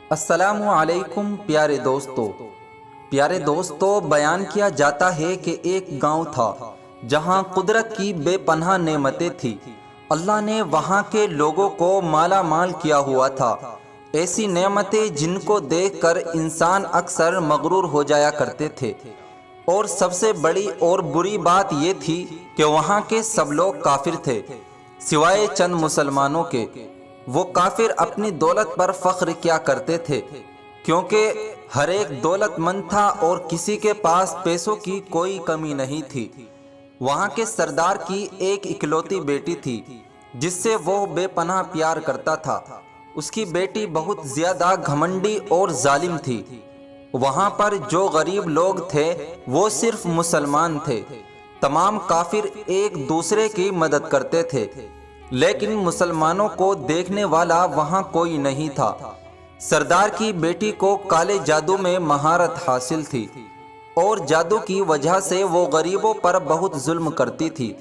السلام علیکم پیارے دوستو، بیان کیا جاتا ہے کہ ایک گاؤں تھا جہاں قدرت کی بے پناہ نعمتیں تھیں۔ اللہ نے وہاں کے لوگوں کو مالا مال کیا ہوا تھا، ایسی نعمتیں جن کو دیکھ کر انسان اکثر مغرور ہو جایا کرتے تھے۔ اور سب سے بڑی اور بری بات یہ تھی کہ وہاں کے سب لوگ کافر تھے سوائے چند مسلمانوں کے۔ وہ کافر اپنی دولت پر فخر کیا کرتے تھے، کیونکہ ہر ایک دولت مند تھا اور کسی کے پاس پیسوں کی کوئی کمی نہیں تھی۔ وہاں کے سردار کی ایک اکلوتی بیٹی تھی جس سے وہ بے پناہ پیار کرتا تھا۔ اس کی بیٹی بہت زیادہ گھمنڈی اور ظالم تھی۔ وہاں پر جو غریب لوگ تھے وہ صرف مسلمان تھے۔ تمام کافر ایک دوسرے کی مدد کرتے تھے، لیکن مسلمانوں کو دیکھنے والا وہاں کوئی نہیں تھا۔ سردار کی بیٹی کو کالے جادو میں مہارت حاصل تھی اور جادو کی وجہ سے وہ غریبوں پر بہت ظلم کرتی تھی۔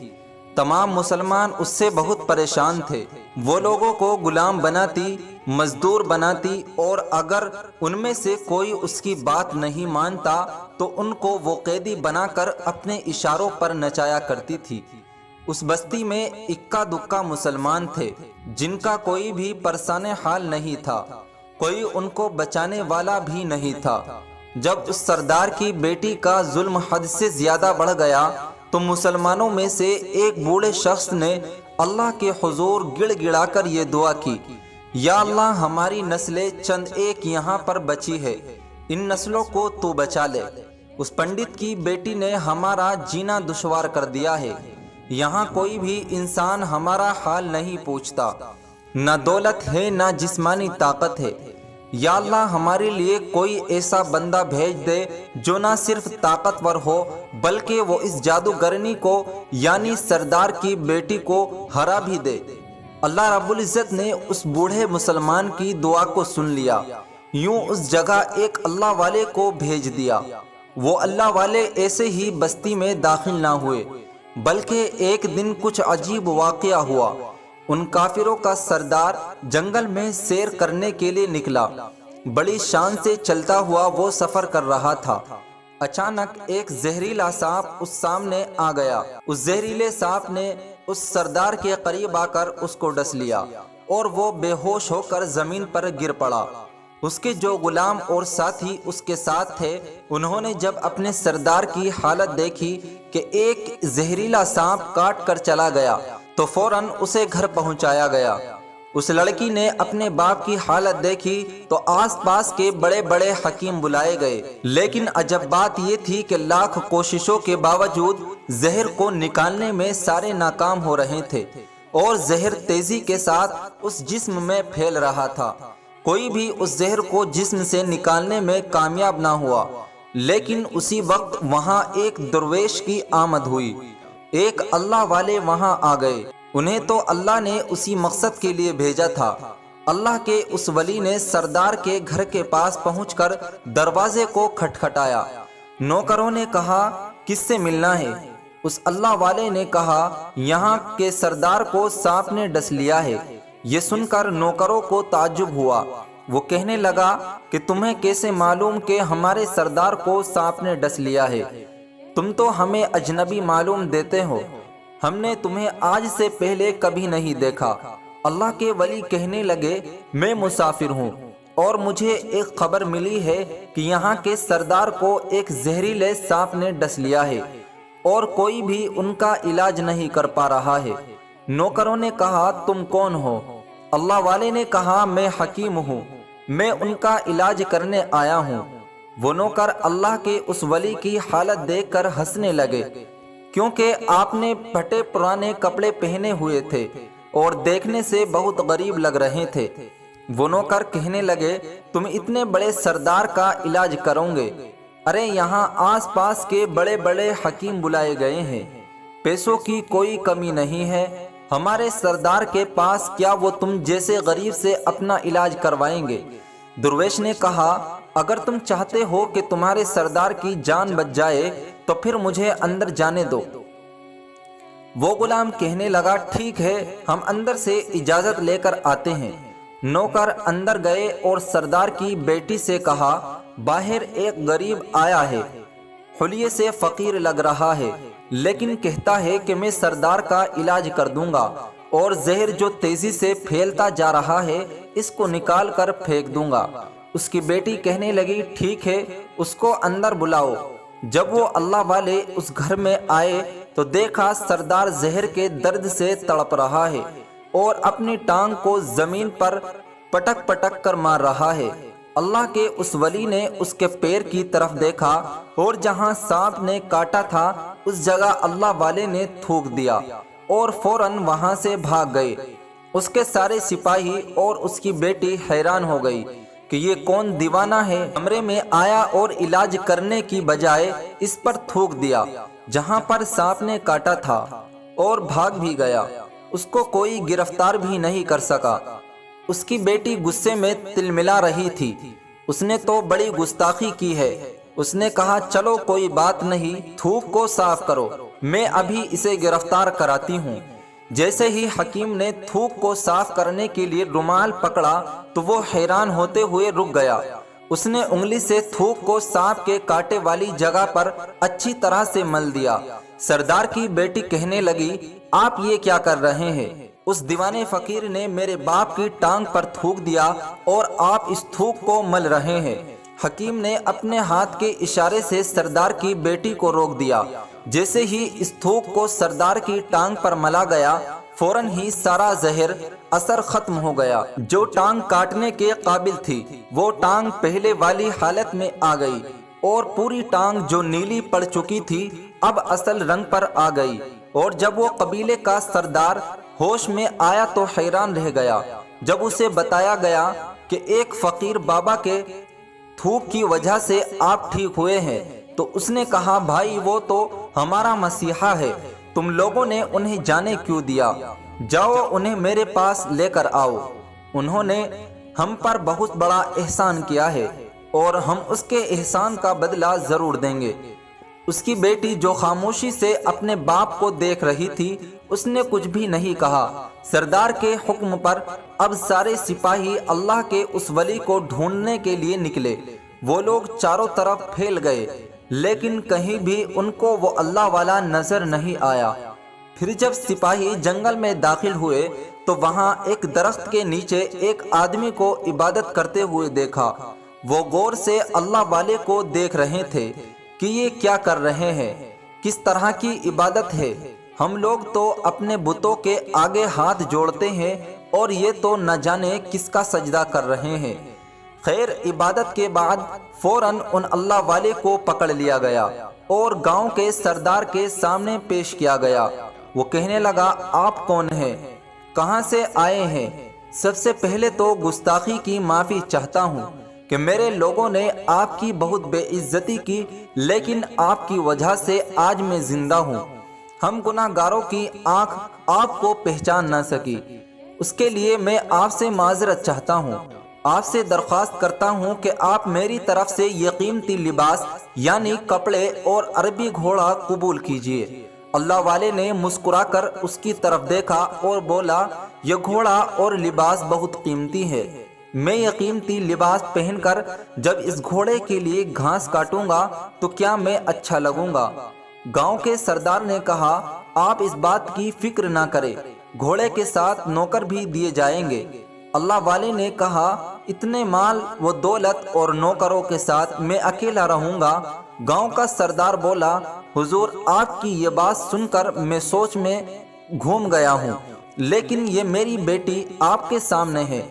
تمام مسلمان اس سے بہت پریشان تھے۔ وہ لوگوں کو غلام بناتی، مزدور بناتی، اور اگر ان میں سے کوئی اس کی بات نہیں مانتا تو ان کو وہ قیدی بنا کر اپنے اشاروں پر نچایا کرتی تھی۔ اس بستی میں اکا دکا مسلمان تھے جن کا کوئی بھی پرسان حال نہیں تھا، کوئی ان کو بچانے والا بھی نہیں تھا۔ جب اس سردار کی بیٹی کا ظلم حد سے زیادہ بڑھ گیا تو مسلمانوں میں سے ایک بوڑھے شخص نے اللہ کے حضور گڑ گڑا کر یہ دعا کی، یا اللہ، ہماری نسلیں چند ایک یہاں پر بچی ہے، ان نسلوں کو تو بچا لے۔ اس پنڈت کی بیٹی نے ہمارا جینا دشوار کر دیا ہے، یہاں کوئی بھی انسان ہمارا حال نہیں پوچھتا، نہ دولت ہے نہ جسمانی طاقت ہے۔ یا اللہ، ہمارے لیے کوئی ایسا بندہ بھیج دے جو نہ صرف طاقتور ہو بلکہ وہ اس جادوگرنی کو یعنی سردار کی بیٹی کو ہرا بھی دے۔ اللہ رب العزت نے اس بوڑھے مسلمان کی دعا کو سن لیا۔ یوں اس جگہ ایک اللہ والے کو بھیج دیا۔ وہ اللہ والے ایسے ہی بستی میں داخل نہ ہوئے، بلکہ ایک دن کچھ عجیب واقعہ ہوا۔ ان کافروں کا سردار جنگل میں سیر کرنے کے لیے نکلا۔ بڑی شان سے چلتا ہوا وہ سفر کر رہا تھا۔ اچانک ایک زہریلا سانپ اس سامنے آ گیا۔ اس زہریلے سانپ نے اس سردار کے قریب آ کر اس کو ڈس لیا اور وہ بے ہوش ہو کر زمین پر گر پڑا۔ اس کے جو غلام اور ساتھی اس کے ساتھ تھے، انہوں نے جب اپنے سردار کی حالت دیکھی کہ ایک زہریلا سانپ کاٹ کر چلا گیا تو فوراً اسے گھر پہنچایا گیا۔ اس لڑکی نے اپنے باپ کی حالت دیکھی تو آس پاس کے بڑے بڑے حکیم بلائے گئے، لیکن عجب بات یہ تھی کہ لاکھ کوششوں کے باوجود زہر کو نکالنے میں سارے ناکام ہو رہے تھے اور زہر تیزی کے ساتھ اس جسم میں پھیل رہا تھا۔ کوئی بھی اس زہر کو جسم سے نکالنے میں کامیاب نہ ہوا۔ لیکن اسی وقت وہاں ایک درویش کی آمد ہوئی۔ ایک اللہ والے وہاں آ گئے۔ انہیں تو اللہ نے اسی مقصد کے لیے بھیجا تھا۔ اللہ کے اس ولی نے سردار کے گھر کے پاس پہنچ کر دروازے کو کھٹکھٹایا۔ نوکروں نے کہا، کس سے ملنا ہے؟ اس اللہ والے نے کہا، یہاں کے سردار کو سانپ نے ڈس لیا ہے۔ یہ سن کر نوکروں کو تعجب ہوا۔ وہ کہنے لگا کہ تمہیں کیسے معلوم کہ ہمارے سردار کو سانپ نے ڈس لیا ہے؟ تم تو ہمیں اجنبی معلوم دیتے ہو، ہم نے تمہیں آج سے پہلے کبھی نہیں دیکھا۔ اللہ کے ولی کہنے لگے، میں مسافر ہوں اور مجھے ایک خبر ملی ہے کہ یہاں کے سردار کو ایک زہریلے سانپ نے ڈس لیا ہے اور کوئی بھی ان کا علاج نہیں کر پا رہا ہے۔ نوکروں نے کہا، تم کون ہو؟ اللہ والے نے کہا، میں حکیم ہوں، میں ان کا علاج کرنے آیا ہوں۔ وہ نوکر اللہ کے اس ولی کی حالت دیکھ کر ہنسنے لگے، کیونکہ آپ نے پھٹے پرانے کپڑے پہنے ہوئے تھے اور دیکھنے سے بہت غریب لگ رہے تھے۔ وہ نوکر کہنے لگے، تم اتنے بڑے سردار کا علاج کرو گے؟ ارے یہاں آس پاس کے بڑے بڑے حکیم بلائے گئے ہیں، پیسوں کی کوئی کمی نہیں ہے، ہمارے سردار کے پاس کیا وہ تم جیسے غریب سے اپنا علاج کروائیں گے؟ درویش نے کہا، اگر تم چاہتے ہو کہ تمہارے سردار کی جان بچ جائے تو پھر مجھے اندر جانے دو۔ وہ غلام کہنے لگا، ٹھیک ہے، ہم اندر سے اجازت لے کر آتے ہیں۔ نوکر اندر گئے اور سردار کی بیٹی سے کہا، باہر ایک غریب آیا ہے، حلیے سے فقیر لگ رہا ہے، لیکن کہتا ہے کہ میں سردار کا علاج کر دوں گا اور زہر جو تیزی سے پھیلتا جا رہا ہے اس کو نکال کر پھینک دوں گا۔ اس کی بیٹی کہنے لگی، ٹھیک ہے، اس کو اندر بلاؤ۔ جب وہ اللہ والے اس گھر میں آئے تو دیکھا سردار زہر کے درد سے تڑپ رہا ہے اور اپنی ٹانگ کو زمین پر پٹک پٹک کر مار رہا ہے۔ اللہ کے اس ولی نے اس کے پیر کی طرف دیکھا اور جہاں سانپ نے کاٹا تھا اس جگہ اللہ والے نے تھوک دیا اور فوراً وہاں سے بھاگ گئے۔ اس کے سارے سپاہی اور اس کی بیٹی حیران ہو گئی کہ یہ کون دیوانہ ہے، کمرے میں آیا اور علاج کرنے کی بجائے اس پر تھوک دیا جہاں پر سانپ نے کاٹا تھا، اور بھاگ بھی گیا۔ اس کو کوئی گرفتار بھی نہیں کر سکا۔ اس کی بیٹی غصے میں تلملا رہی تھی، اس نے تو بڑی گستاخی کی ہے۔ اس نے کہا، چلو کوئی بات نہیں، تھوک کو صاف کرو، میں ابھی اسے گرفتار کراتی ہوں۔ جیسے ہی حکیم نے تھوک کو صاف کرنے کے لیے رومال پکڑا تو وہ حیران ہوتے ہوئے رک گیا۔ اس نے انگلی سے تھوک کو سانپ کے کاٹے والی جگہ پر اچھی طرح سے مل دیا۔ سردار کی بیٹی کہنے لگی، آپ یہ کیا کر رہے ہیں؟ اس دیوانے فقیر نے میرے باپ کی ٹانگ پر تھوک دیا اور آپ اس تھوک کو مل رہے ہیں۔ حکیم نے اپنے ہاتھ کے اشارے سے سردار کی بیٹی کو روک دیا۔ جیسے ہی اس تھوک کو سردار کی ٹانگ پر ملا گیا فوراً ہی سارا زہر اثر ختم ہو گیا۔ جو ٹانگ کاٹنے کے قابل تھی وہ ٹانگ پہلے والی حالت میں آ گئی اور پوری ٹانگ جو نیلی پڑ چکی تھی اب اصل رنگ پر آ گئی۔ اور جب وہ قبیلے کا سردار ہوش میں آیا تو حیران رہ گیا جب اسے بتایا گیا کہ ایک فقیر بابا کے تھوک کی وجہ سے آپ ٹھیک ہوئے ہیں، تو اس نے کہا، بھائی وہ تو ہمارا مسیحا ہے، تم لوگوں نے انہیں جانے کیوں دیا؟ جاؤ انہیں میرے پاس لے کر آؤ، انہوں نے ہم پر بہت بڑا احسان کیا ہے اور ہم اس کے احسان کا بدلہ ضرور دیں گے۔ اس کی بیٹی جو خاموشی سے اپنے باپ کو دیکھ رہی تھی اس نے کچھ بھی نہیں کہا۔ سردار کے حکم پر اب سارے سپاہی اللہ کے اس ولی کو ڈھونڈنے کے لیے نکلے۔ وہ لوگ چاروں طرف پھیل گئے لیکن کہیں بھی ان کو وہ اللہ والا نظر نہیں آیا۔ پھر جب سپاہی جنگل میں داخل ہوئے تو وہاں ایک درخت کے نیچے ایک آدمی کو عبادت کرتے ہوئے دیکھا۔ وہ غور سے اللہ والے کو دیکھ رہے تھے کہ یہ کیا کر رہے ہیں، کس طرح کی عبادت ہے۔ ہم لوگ تو اپنے بتوں کے آگے ہاتھ جوڑتے ہیں اور یہ تو نہ جانے کس کا سجدہ کر رہے ہیں۔ خیر، عبادت کے بعد فوراً ان اللہ والے کو پکڑ لیا گیا اور گاؤں کے سردار کے سامنے پیش کیا گیا۔ وہ کہنے لگا، آپ کون ہیں؟ کہاں سے آئے ہیں؟ سب سے پہلے تو گستاخی کی معافی چاہتا ہوں کہ میرے لوگوں نے آپ کی بہت بے عزتی کی، لیکن آپ کی وجہ سے آج میں زندہ ہوں۔ ہم گناہ گاروں کی آنکھ آپ کو پہچان نہ سکی، اس کے لیے میں آپ سے معذرت چاہتا ہوں۔ آپ سے درخواست کرتا ہوں کہ آپ میری طرف سے یہ قیمتی لباس یعنی کپڑے اور عربی گھوڑا قبول کیجیے۔ اللہ والے نے مسکرا کر اس کی طرف دیکھا اور بولا، یہ گھوڑا اور لباس بہت قیمتی ہے، میں یہ قیمتی لباس پہن کر جب اس گھوڑے کے لیے گھاس کاٹوں گا تو کیا میں اچھا لگوں گا؟ گاؤں کے سردار نے کہا، آپ اس بات کی فکر نہ کریں، گھوڑے کے ساتھ نوکر بھی دیے جائیں گے۔ اللہ والے نے کہا، اتنے مال و دولت اور نوکروں کے ساتھ میں اکیلا رہوں گا؟ گاؤں کا سردار بولا، حضور آپ کی یہ بات سن کر میں سوچ میں گھوم گیا ہوں، لیکن یہ میری بیٹی آپ کے سامنے ہے۔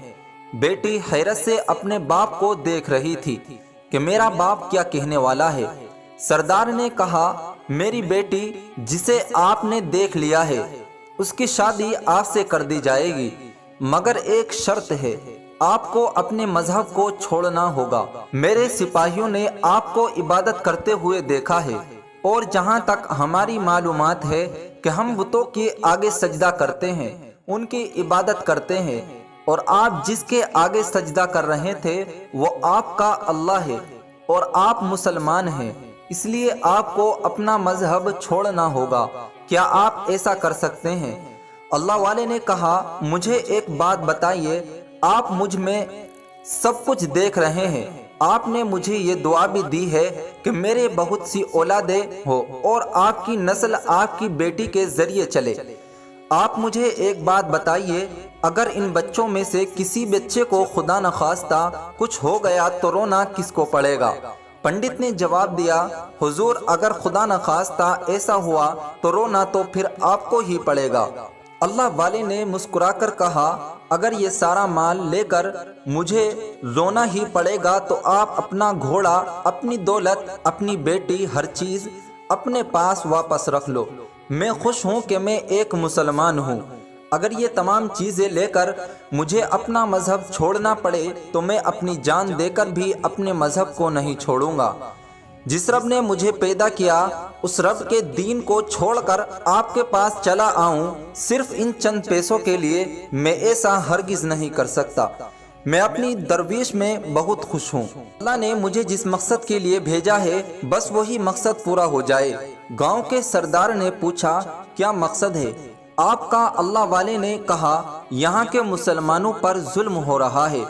بیٹی حیرت سے اپنے باپ کو دیکھ رہی تھی کہ میرا باپ کیا کہنے والا ہے۔ سردار نے کہا، میری بیٹی جسے آپ نے دیکھ لیا ہے اس کی شادی آپ سے کر دی جائے گی، مگر ایک شرط ہے، آپ کو اپنے مذہب کو چھوڑنا ہوگا۔ میرے سپاہیوں نے آپ کو عبادت کرتے ہوئے دیکھا ہے، اور جہاں تک ہماری معلومات ہے کہ ہم بتوں کے آگے سجدہ کرتے ہیں، ان کی عبادت کرتے ہیں، اور آپ جس کے آگے سجدہ کر رہے تھے وہ آپ کا اللہ ہے اور آپ مسلمان ہیں، اس لیے آپ کو اپنا مذہب چھوڑنا ہوگا۔ کیا آپ ایسا کر سکتے ہیں؟ اللہ والے نے کہا، مجھے ایک بات بتائیے، آپ مجھ میں سب کچھ دیکھ رہے ہیں۔ آپ نے مجھے یہ دعا بھی دی ہے کہ میرے بہت سی اولادیں ہو اور آپ کی نسل آپ کی بیٹی کے ذریعے چلے۔ آپ مجھے ایک بات بتائیے، اگر ان بچوں میں سے کسی بچے کو خدا نخواستہ کچھ ہو گیا تو رونا کس کو پڑے گا؟ پنڈت نے جواب دیا، حضور اگر خدا نخواستہ ایسا ہوا تو رونا تو پھر آپ کو ہی پڑے گا۔ اللہ والے نے مسکرا کر کہا، اگر یہ سارا مال لے کر مجھے رونا ہی پڑے گا تو آپ اپنا گھوڑا، اپنی دولت، اپنی بیٹی، ہر چیز اپنے پاس واپس رکھ لو۔ میں خوش ہوں کہ میں ایک مسلمان ہوں۔ اگر یہ تمام چیزیں لے کر مجھے اپنا مذہب چھوڑنا پڑے تو میں اپنی جان دے کر بھی اپنے مذہب کو نہیں چھوڑوں گا۔ جس رب نے مجھے پیدا کیا اس رب کے دین کو چھوڑ کر آپ کے پاس چلا آؤں صرف ان چند پیسوں کے لیے، میں ایسا ہرگز نہیں کر سکتا۔ میں اپنی درویش میں بہت خوش ہوں۔ اللہ نے مجھے جس مقصد کے لیے بھیجا ہے بس وہی مقصد پورا ہو جائے۔ گاؤں کے سردار نے پوچھا، کیا مقصد ہے آپ کا؟ اللہ والے نے کہا، یہاں کے مسلمانوں پر ظلم ہو رہا ہے،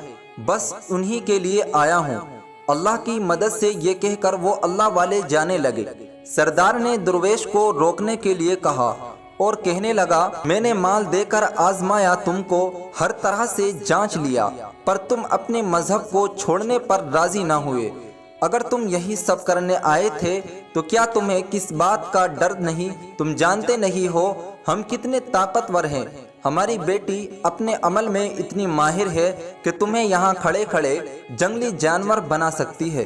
بس انہی کے لیے آیا ہوں۔ اللہ کی مدد سے یہ کہہ کر وہ اللہ والے جانے لگے۔ سردار نے درویش کو روکنے کے لیے کہا اور کہنے لگا، میں نے مال دے کر آزمایا، تم کو ہر طرح سے جانچ لیا، پر تم اپنے مذہب کو چھوڑنے پر راضی نہ ہوئے۔ اگر تم یہی سب کرنے آئے تھے تو کیا تمہیں کس بات کا ڈر نہیں؟ تم جانتے نہیں ہو ہم کتنے طاقتور ہیں۔ ہماری بیٹی اپنے عمل میں اتنی ماہر ہے کہ تمہیں یہاں کھڑے کھڑے جنگلی جانور بنا سکتی ہے۔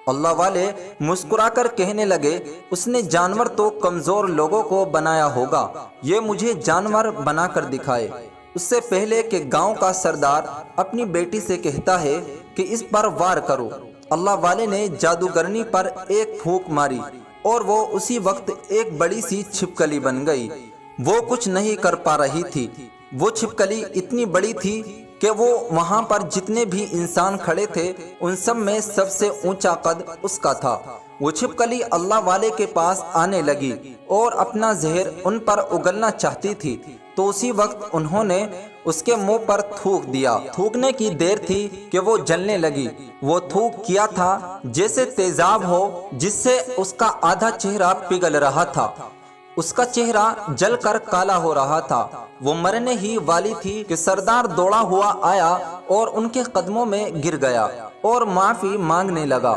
اللہ والے مسکرا کر کہنے لگے، اس نے جانور تو کمزور لوگوں کو بنایا ہوگا، یہ مجھے جانور بنا کر دکھائے۔ اس سے پہلے کہ گاؤں کا سردار اپنی بیٹی سے کہتا ہے کہ اس پر وار کرو، اللہ والے نے جادوگرنی پر ایک پھونک ماری اور وہ اسی وقت ایک بڑی سی چھپکلی بن گئی۔ وہ کچھ نہیں کر پا رہی تھی۔ وہ چھپکلی اتنی بڑی تھی کہ وہ وہاں پر جتنے بھی انسان کھڑے تھے ان سب میں سب سے اونچا قد اس کا تھا۔ وہ چھپکلی اللہ والے کے پاس آنے لگی اور اپنا زہر ان پر اگلنا چاہتی تھی، تو اسی وقت انہوں نے اس کے منہ پر تھوک دیا۔ تھوکنے کی دیر تھی کہ وہ جلنے لگی۔ وہ تھوک کیا تھا جیسے تیزاب ہو جس سے اس کا آدھا چہرہ پگھل رہا تھا۔ اس کا چہرہ جل کر کالا ہو رہا تھا۔ وہ مرنے ہی والی تھی کہ سردار دوڑا ہوا آیا اور ان کے قدموں میں گر گیا اور معافی مانگنے لگا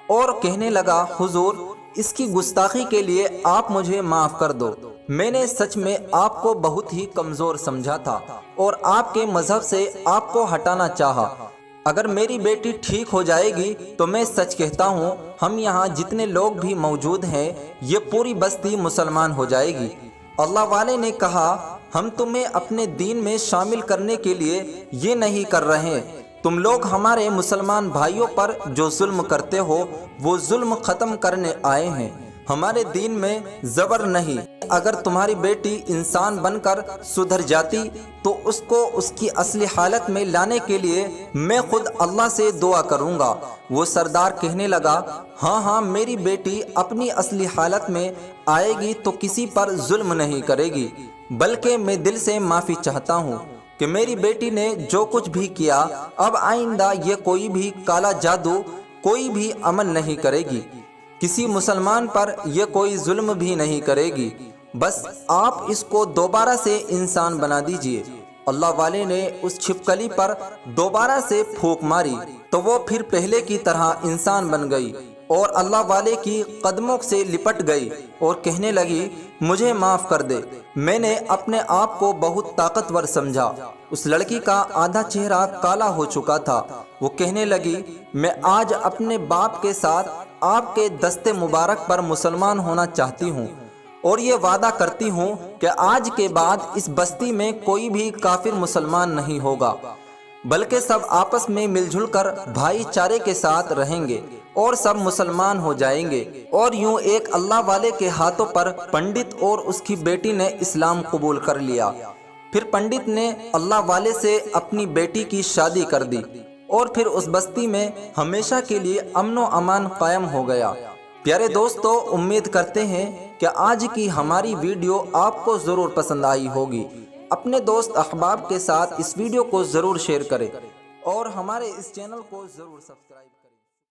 اور کہنے لگا، حضور اس کی گستاخی کے لیے آپ مجھے معاف کر دو۔ میں نے سچ میں آپ کو بہت ہی کمزور سمجھا تھا اور آپ کے مذہب سے آپ کو ہٹانا چاہا۔ اگر میری بیٹی ٹھیک ہو جائے گی تو میں سچ کہتا ہوں ہم یہاں جتنے لوگ بھی موجود ہیں یہ پوری بستی مسلمان ہو جائے گی۔ اللہ والے نے کہا، ہم تمہیں اپنے دین میں شامل کرنے کے لیے یہ نہیں کر رہے، تم لوگ ہمارے مسلمان بھائیوں پر جو ظلم کرتے ہو وہ ظلم ختم کرنے آئے ہیں، ہمارے دین میں زبر نہیں۔ اگر تمہاری بیٹی انسان بن کر سدھر جاتی تو اس کو اس کی اصلی حالت میں لانے کے لیے میں خود اللہ سے دعا کروں گا۔ وہ سردار کہنے لگا، ہاں ہاں میری بیٹی اپنی اصلی حالت میں آئے گی تو کسی پر ظلم نہیں کرے گی، بلکہ میں دل سے معافی چاہتا ہوں کہ میری بیٹی نے جو کچھ بھی کیا اب آئندہ یہ کوئی بھی کالا جادو کوئی بھی عمل نہیں کرے گی، کسی مسلمان پر یہ کوئی ظلم بھی نہیں کرے گی، بس آپ اس کو دوبارہ سے انسان بنا دیجئے۔ اللہ والے نے اس چھپکلی پر دوبارہ سے پھونک ماری تو وہ پھر پہلے کی طرح انسان بن گئی اور اللہ والے کی قدموں سے لپٹ گئی اور کہنے لگی، مجھے معاف کر دے، میں نے اپنے آپ کو بہت طاقتور سمجھا۔ اس لڑکی کا آدھا چہرہ کالا ہو چکا تھا۔ وہ کہنے لگی، میں آج اپنے باپ کے ساتھ آپ کے دست مبارک پر مسلمان ہونا چاہتی ہوں اور یہ وعدہ کرتی ہوں کہ آج کے بعد اس بستی میں کوئی بھی کافر مسلمان نہیں ہوگا، بلکہ سب آپس میں مل جل کر بھائی چارے کے ساتھ رہیں گے اور سب مسلمان ہو جائیں گے۔ اور یوں ایک اللہ والے کے ہاتھوں پر پنڈت اور اس کی بیٹی نے اسلام قبول کر لیا۔ پھر پنڈت نے اللہ والے سے اپنی بیٹی کی شادی کر دی اور پھر اس بستی میں ہمیشہ کے لیے امن و امان قائم ہو گیا۔ پیارے دوستو، امید کرتے ہیں کہ آج کی ہماری ویڈیو آپ کو ضرور پسند آئی ہوگی۔ اپنے دوست احباب کے ساتھ اس ویڈیو کو ضرور شیئر کریں۔ اور ہمارے اس چینل کو ضرور سبسکرائب کریں۔